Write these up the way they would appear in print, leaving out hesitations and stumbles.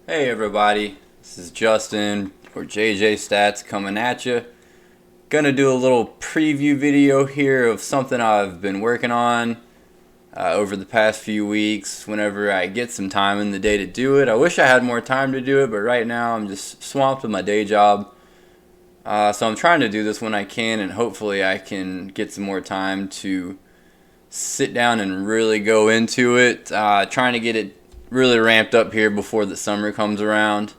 Hey everybody, this is Justin or JJ Stats coming at you. Gonna do a little preview video here of something I've been working on over the past few weeks whenever I get some time in the day to do it. I wish I had more time to do it, but right now I'm just swamped with my day job. So I'm trying to do this when I can, and hopefully I can get some more time to sit down and really go into it. Trying to get it really ramped up here before the summer comes around,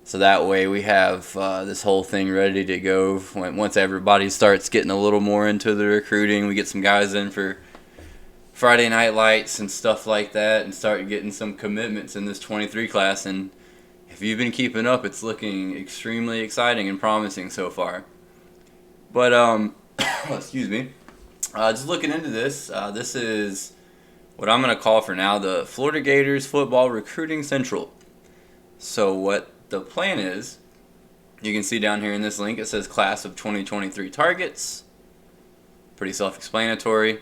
so that way we have this whole thing ready to go once everybody starts getting a little more into the recruiting. We get some guys in for Friday night lights and stuff like that, and start getting some commitments in this 23 class. And if you've been keeping up, it's looking extremely exciting and promising so far. But excuse me, just looking into this, this is what I'm going to call for now the Florida Gators Football Recruiting Central. So what the plan is, you can see down here in this link, it says Class of 2023 Targets. Pretty self-explanatory.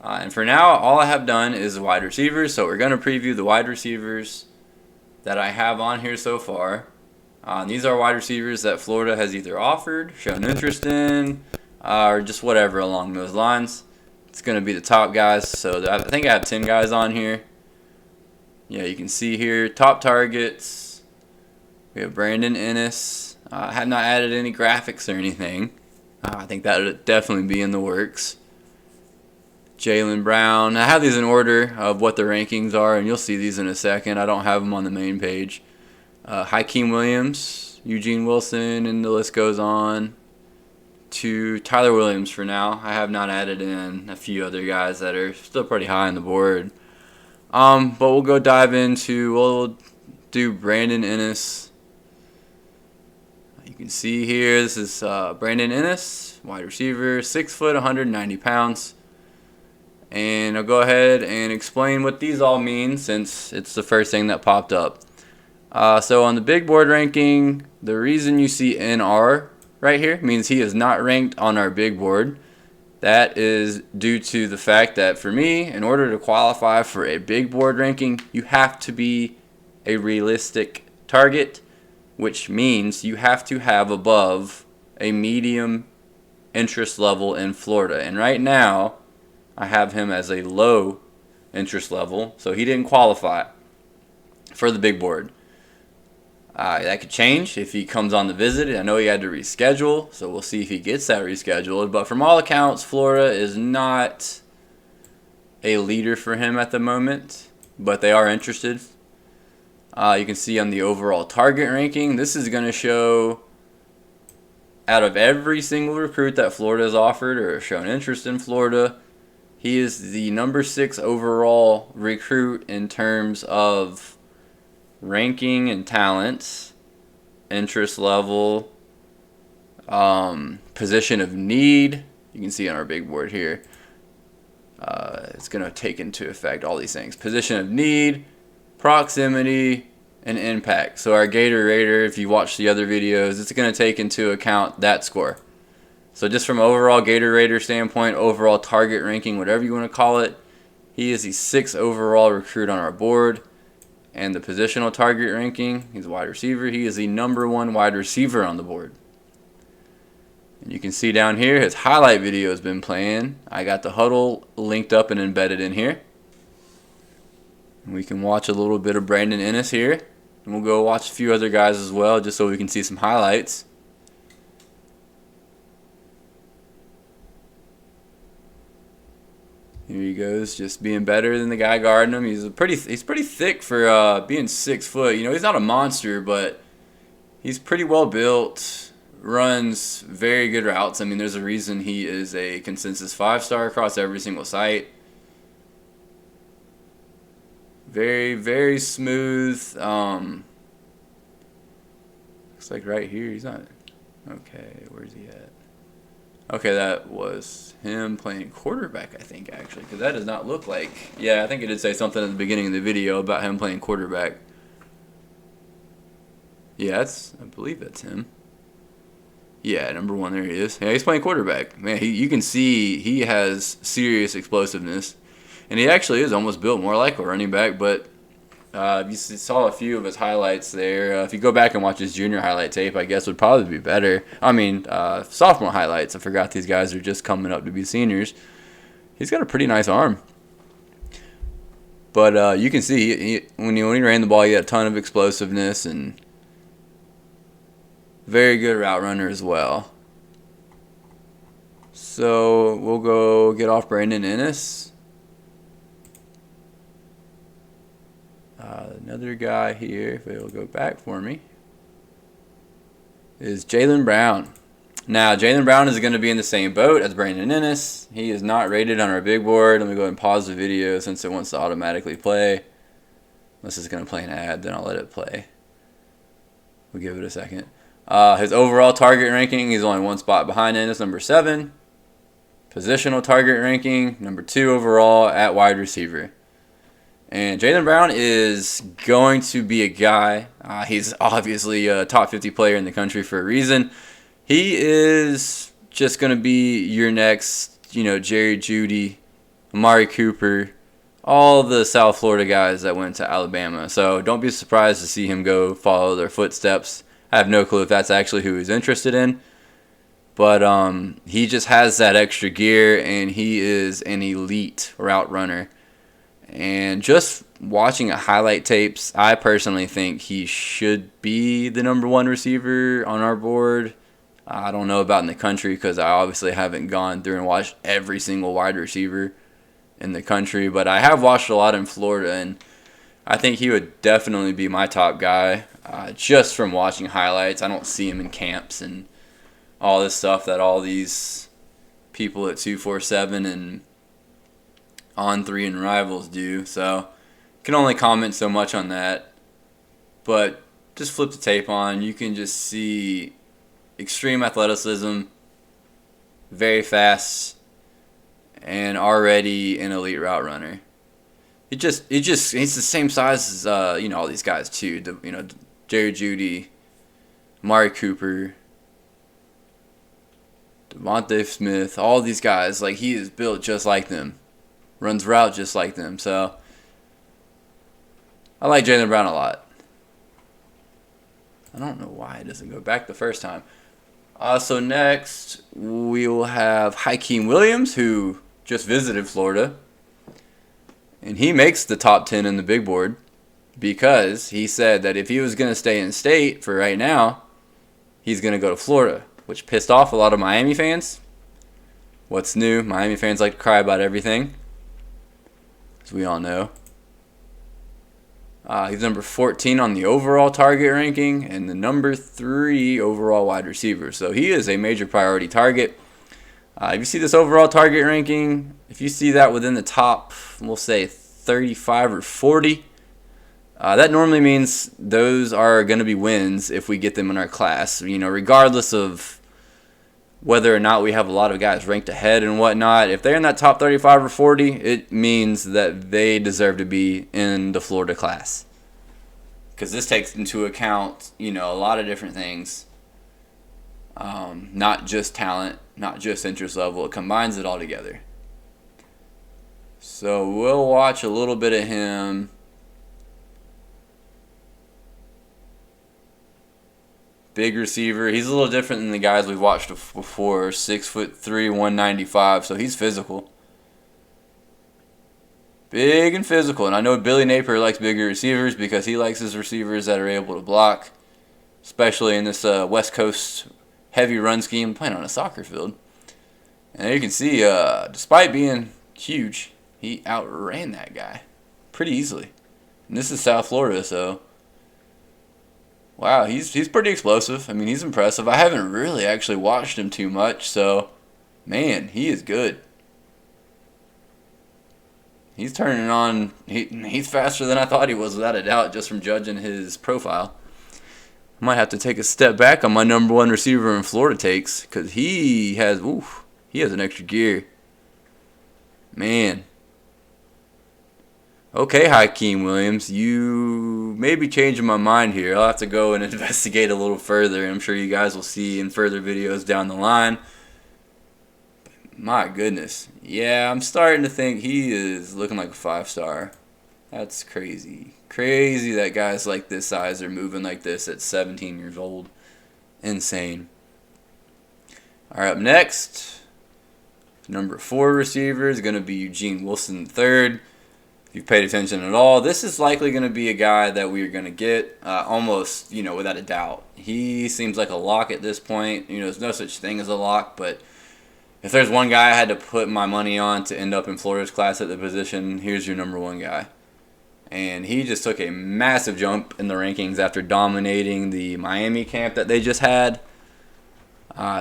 And for now, all I have done is wide receivers. So we're going to preview the wide receivers that I have on here so far. These are wide receivers that Florida has either offered, shown interest in, or just whatever along those lines. It's going to be the top guys, so I think I have 10 guys on here. Yeah, you can see here, top targets. We have Brandon Innis. I have not added any graphics or anything. I think that would definitely be in the works. Jalen Brown. I have these in order of what the rankings are, and you'll see these in a second. I don't have them on the main page. Hykeem Williams, Eugene Wilson, and the list goes on. To Tyler Williams for now. I have not added in a few other guys that are still pretty high on the board. But we'll we'll do Brandon Innis. You can see here, this is Brandon Innis, wide receiver, 6 foot, 190 pounds. And I'll go ahead and explain what these all mean since it's the first thing that popped up. So on the big board ranking, the reason you see NR right here means he is not ranked on our big board. That is due to the fact that for me, in order to qualify for a big board ranking, you have to be a realistic target, which means you have to have above a medium interest level in Florida. And right now, I have him as a low interest level, so he didn't qualify for the big board. That could change if he comes on the visit. I know he had to reschedule, so we'll see if he gets that rescheduled. But from all accounts, Florida is not a leader for him at the moment, but they are interested. You can see on the overall target ranking, this is going to show out of every single recruit that Florida has offered or shown interest in Florida, he is the number 6 overall recruit in terms of ranking and talents, interest level, position of need. You can see on our big board here. It's going to take into effect all these things. Position of need, proximity, and impact. So our Gator Rater, if you watch the other videos, it's going to take into account that score. So just from overall Gator Rater standpoint, overall target ranking, whatever you want to call it, he is the 6th overall recruit on our board. And the positional target ranking, he's a wide receiver. He is the number 1 wide receiver on the board. And you can see down here, his highlight video has been playing. I got the huddle linked up and embedded in here. And we can watch a little bit of Brandon Innis here. And we'll go watch a few other guys as well, just so we can see some highlights. Here he goes, just being better than the guy guarding him. He's pretty thick for being 6 foot. You know, he's not a monster, but he's pretty well built. Runs very good routes. I mean, there's a reason he is a consensus 5-star across every single site. Very, very smooth. Looks like right here he's not. Okay, where's he at? Okay, that was him playing quarterback, I think, actually, because that does not look like... Yeah, I think it did say something at the beginning of the video about him playing quarterback. Yeah, I believe that's him. Yeah, number 1, there he is. Yeah, he's playing quarterback. Man, you can see he has serious explosiveness. And he actually is almost built more like a running back, but You saw a few of his highlights there. If you go back and watch his junior highlight tape, I guess would probably be better. I mean, sophomore highlights. I forgot these guys are just coming up to be seniors. He's got a pretty nice arm. But you can see when he ran the ball, he had a ton of explosiveness and very good route runner as well. So we'll go get off Brandon Innis. Another guy here, if it'll go back for me, is Jalen Brown. Now, Jalen Brown is going to be in the same boat as Brandon Innis. He is not rated on our big board. Let me go ahead and pause the video since it wants to automatically play. Unless it's going to play an ad, then I'll let it play. We'll give it a second. His overall target ranking, he's only one spot behind Innis, number 7. Positional target ranking, number 2 overall at wide receiver. And Jalen Brown is going to be a guy. He's obviously a top 50 player in the country for a reason. He is just going to be your next, Jerry Jeudy, Amari Cooper, all the South Florida guys that went to Alabama. So don't be surprised to see him go follow their footsteps. I have no clue if that's actually who he's interested in. But he just has that extra gear, and he is an elite route runner. And just watching highlight tapes, I personally think he should be the number 1 receiver on our board. I don't know about in the country because I obviously haven't gone through and watched every single wide receiver in the country. But I have watched a lot in Florida, and I think he would definitely be my top guy just from watching highlights. I don't see him in camps and all this stuff that all these people at 247 and On3 and Rivals do, so can only comment so much on that. But just flip the tape on, you can just see extreme athleticism, very fast, and already an elite route runner. He's the same size as all these guys too. Jerry Jeudy, Amari Cooper, Devontae Smith, all these guys. Like, he is built just like them. Runs route just like them. So I like Jalen Brown a lot. I don't know why it doesn't go back the first time. So next we will have Hykeem Williams, who just visited Florida. And he makes the top 10 in the big board because he said that if he was going to stay in state for right now, he's going to go to Florida, which pissed off a lot of Miami fans. What's new? Miami fans like to cry about everything, as we all know. He's number 14 on the overall target ranking and the number 3 overall wide receiver. So he is a major priority target. If you see this overall target ranking, if you see that within the top, we'll say 35 or 40, that normally means those are going to be wins if we get them in our class. Regardless of whether or not we have a lot of guys ranked ahead and whatnot, if they're in that top 35 or 40, it means that they deserve to be in the Florida class. Because this takes into account, a lot of different things. Not just talent, not just interest level. It combines it all together. So we'll watch a little bit of him. Big receiver. He's a little different than the guys we've watched before. 6'3", 195. So he's physical. Big and physical. And I know Billy Napier likes bigger receivers because he likes his receivers that are able to block, especially in this West Coast heavy run scheme, playing on a soccer field. And you can see, despite being huge, he outran that guy pretty easily. And this is South Florida, so wow, he's pretty explosive. I mean, he's impressive. I haven't really actually watched him too much, so man, he is good. He's turning on. He's faster than I thought he was, without a doubt, just from judging his profile. I might have to take a step back on my number 1 receiver in Florida takes, because he has an extra gear. Man. Okay, Hykeem Williams, you may be changing my mind here. I'll have to go and investigate a little further. I'm sure you guys will see in further videos down the line. My goodness. Yeah, I'm starting to think he is looking like a 5-star. That's crazy. Crazy that guys like this size are moving like this at 17 years old. Insane. All right, up next, number 4 receiver is going to be Eugene Wilson III. If you've paid attention at all, this is likely going to be a guy that we are going to get almost, without a doubt. He seems like a lock at this point. There's no such thing as a lock, but if there's one guy I had to put my money on to end up in Florida's class at the position, here's your number 1 guy. And he just took a massive jump in the rankings after dominating the Miami camp that they just had.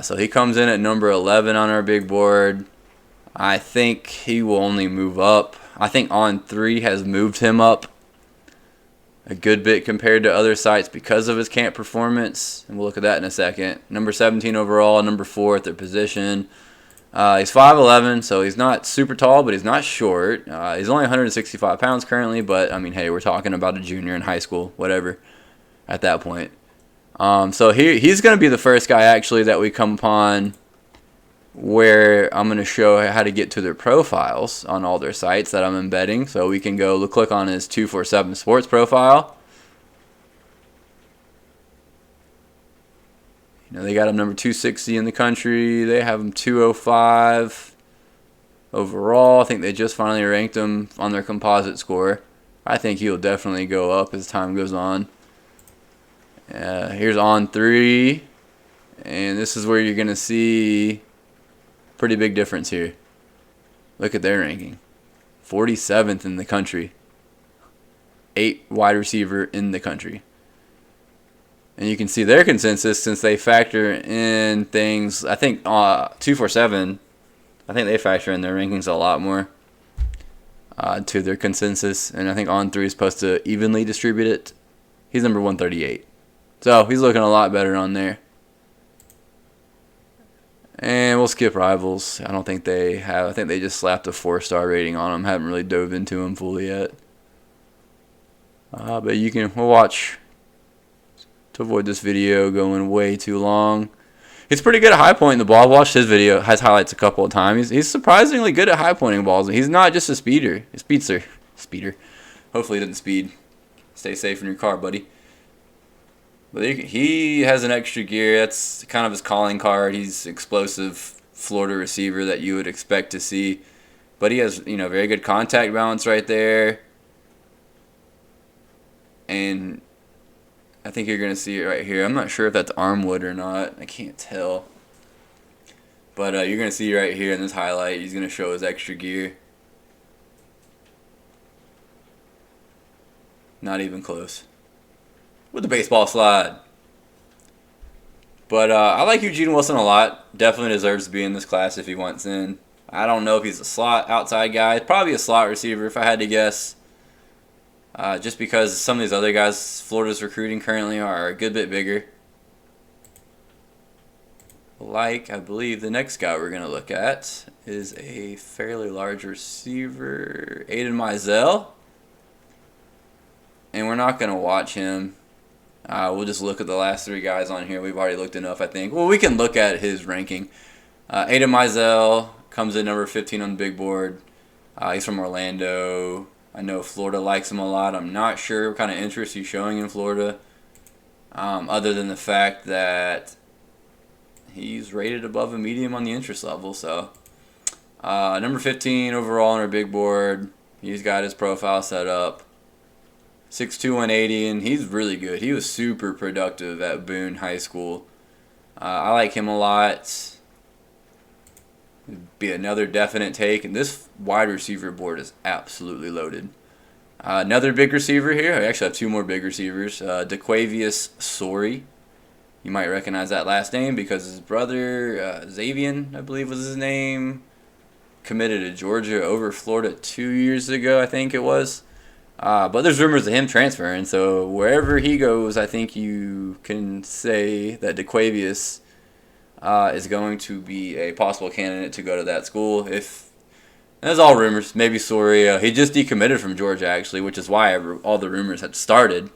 So he comes in at number 11 on our big board. I think he will only move up. I think On3 has moved him up a good bit compared to other sites because of his camp performance. And we'll look at that in a second. Number 17 overall, number 4 at their position. He's 5'11", so he's not super tall, but he's not short. He's only 165 pounds currently, but, I mean, hey, we're talking about a junior in high school, whatever, at that point. So he's going to be the first guy, actually, that we come upon where I'm going to show how to get to their profiles on all their sites that I'm embedding. So we can go click on his 247 Sports profile. They got him number 260 in the country. They have him 205 overall. I think they just finally ranked him on their composite score. I think he'll definitely go up as time goes on. Here's On3. And this is where you're going to see pretty big difference here. Look at their ranking. 47th in the country. 8 wide receiver in the country. And you can see their consensus since they factor in things. I think 247, I think they factor in their rankings a lot more to their consensus. And I think On3 is supposed to evenly distribute it. He's number 138. So he's looking a lot better on there. And we'll skip rivals. I don't think they have. I think they just slapped a 4-star rating on him. Haven't really dove into him fully yet. But we'll watch to avoid this video going way too long. He's pretty good at high pointing the ball. I've watched his video, has highlights a couple of times. He's surprisingly good at high pointing balls. He's not just a speeder. A speeder. Hopefully he doesn't speed. Stay safe in your car, buddy. But he has an extra gear. That's kind of his calling card. He's explosive Florida receiver that you would expect to see. But he has, very good contact balance right there. And I think you're going to see it right here. I'm not sure if that's armwood or not. I can't tell. But you're going to see right here in this highlight, he's going to show his extra gear. Not even close. With the baseball slide. But I like Eugene Wilson a lot. Definitely deserves to be in this class if he wants in. I don't know if he's a slot outside guy. Probably a slot receiver if I had to guess. Just because some of these other guys Florida's recruiting currently are a good bit bigger. I believe the next guy we're going to look at is a fairly large receiver, Adamzell. And we're not going to watch him. We'll just look at the last 3 guys on here. We've already looked enough, I think. Well, we can look at his ranking. Adamzell comes in number 15 on the big board. He's from Orlando. I know Florida likes him a lot. I'm not sure what kind of interest he's showing in Florida, other than the fact that he's rated above a medium on the interest level. So, number 15 overall on our big board. He's got his profile set up. 6'2", 180, and he's really good. He was super productive at Boone High School. I like him a lot. Be another definite take, and this wide receiver board is absolutely loaded. Another big receiver here. I actually have 2 more big receivers. Quavius Sorry. You might recognize that last name because his brother, Xavier, I believe was his name, committed to Georgia over Florida 2 years ago, I think it was. But there's rumors of him transferring, so wherever he goes, I think you can say that Quavius is going to be a possible candidate to go to that school. That's all rumors. Maybe Sorry. He just decommitted from Georgia, actually, which is why all the rumors had started.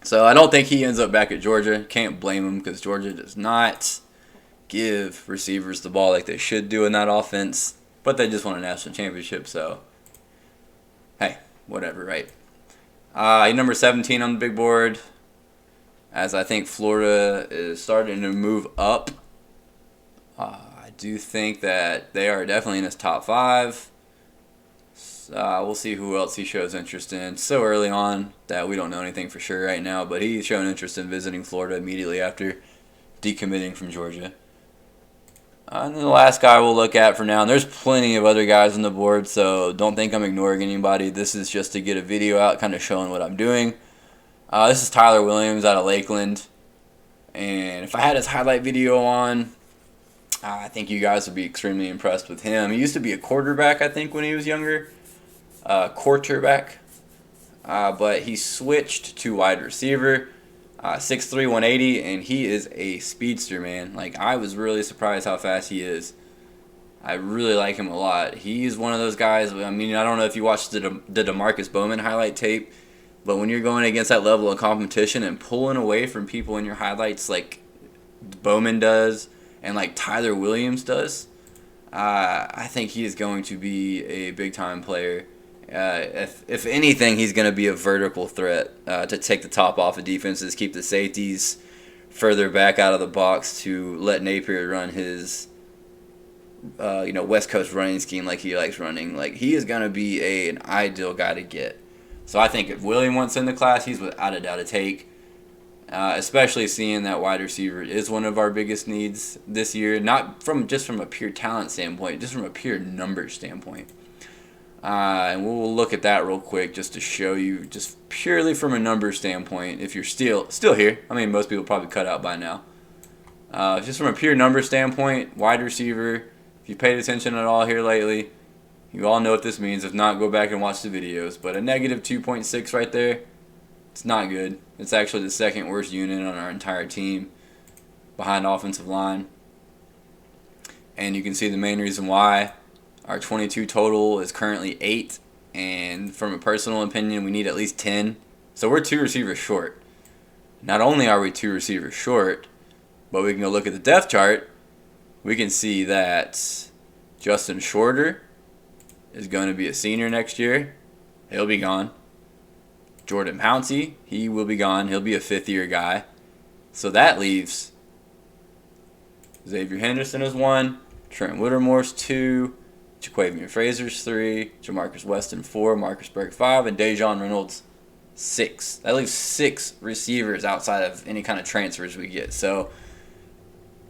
So I don't think he ends up back at Georgia. Can't blame him because Georgia does not give receivers the ball like they should do in that offense. But they just won a national championship, so hey, whatever, right? Number 17 on the big board, as I think Florida is starting to move up. I do think that they are definitely in his top 5. We'll see who else he shows interest in. So early on that we don't know anything for sure right now, but he's shown interest in visiting Florida immediately after decommitting from Georgia. And then the last guy we'll look at for now, and there's plenty of other guys on the board, so don't think I'm ignoring anybody. This is just to get a video out kind of showing what I'm doing. This is Tyler Williams out of Lakeland, and if I had his highlight video on, I think you guys would be extremely impressed with him. He used to be a quarterback, I think, when he was younger. Quarterback. But he switched to wide receiver. 6'3", 180, and he is a speedster, man. Like, I was really surprised how fast he is. I really like him a lot. He's one of those guys, I mean, I don't know if you watched the DeMarcus Bowman highlight tape, but when you're going against that level of competition and pulling away from people in your highlights like Bowman does and like Tyler Williams does, I think he is going to be a big-time player. If anything, he's going to be a vertical threat to take the top off of defenses, keep the safeties further back out of the box to let Napier run his West Coast running scheme like he likes running. Like, he is going to be an ideal guy to get. So I think if William wants in the class, he's without a doubt a take. Especially seeing that wide receiver is one of our biggest needs this year, not just from a pure talent standpoint, just from a pure numbers standpoint. And we'll look at that real quick just to show you, just purely from a numbers standpoint, if you're still here. I mean, most people probably cut out by now. Just from a pure numbers standpoint, wide receiver, if you paid attention at all here lately, you all know what this means. If not, go back and watch the videos. But a negative 2.6 right there, it's not good. It's actually the second worst unit on our entire team behind offensive line. And you can see the main reason why. Our 22 total is currently 8. And from a personal opinion, we need at least 10. So we're 2 receivers short. Not only are we 2 receivers short, but we can go look at the depth chart. We can see that Justin Shorter is going to be a senior next year. He'll be gone. Jordan Pouncey, he will be gone. He'll be a 5th-year guy. So that leaves Xavier Henderson as 1, Trent Whittemore's 2, Quavius Fraser's 3, Jamarcus Weston 4, Marcus Burke 5, and Dejon Reynolds 6. That leaves 6 receivers outside of any kind of transfers we get. So,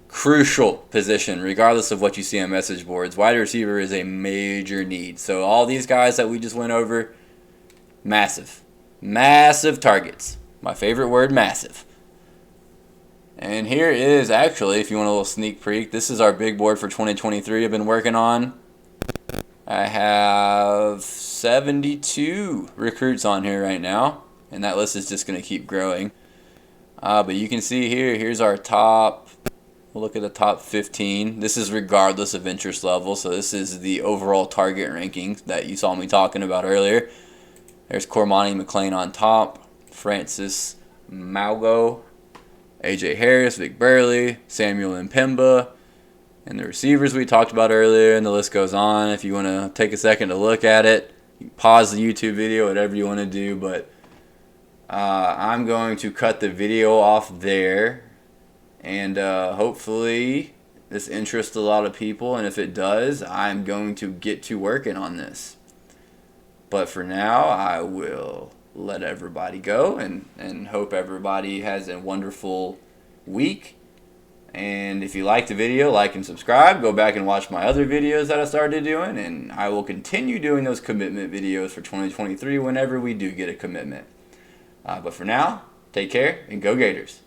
crucial position, regardless of what you see on message boards. Wide receiver is a major need. So all these guys that we just went over, massive. Massive targets. My favorite word, massive. And here is actually, if you want a little sneak peek, this is our big board for 2023 I've been working on. I have 72 recruits on here right now, and that list is just going to keep growing. But you can see here's our top. We'll look at the top 15. This is regardless of interest level, so this is the overall target rankings that you saw me talking about earlier. There's Cormani McClain on top, Francis Maugo, AJ Harris, Vic Burley, Samuel Mpemba, and the receivers we talked about earlier, and the list goes on. If you want to take a second to look at it, you can pause the YouTube video, whatever you want to do, but I'm going to cut the video off there, and hopefully this interests a lot of people, and if it does, I'm going to get to working on this. But for now, I will let everybody go and hope everybody has a wonderful week. And if you liked the video, like and subscribe. Go back and watch my other videos that I started doing, and I will continue doing those commitment videos for 2023 whenever we do get a commitment. But for now, take care and go Gators.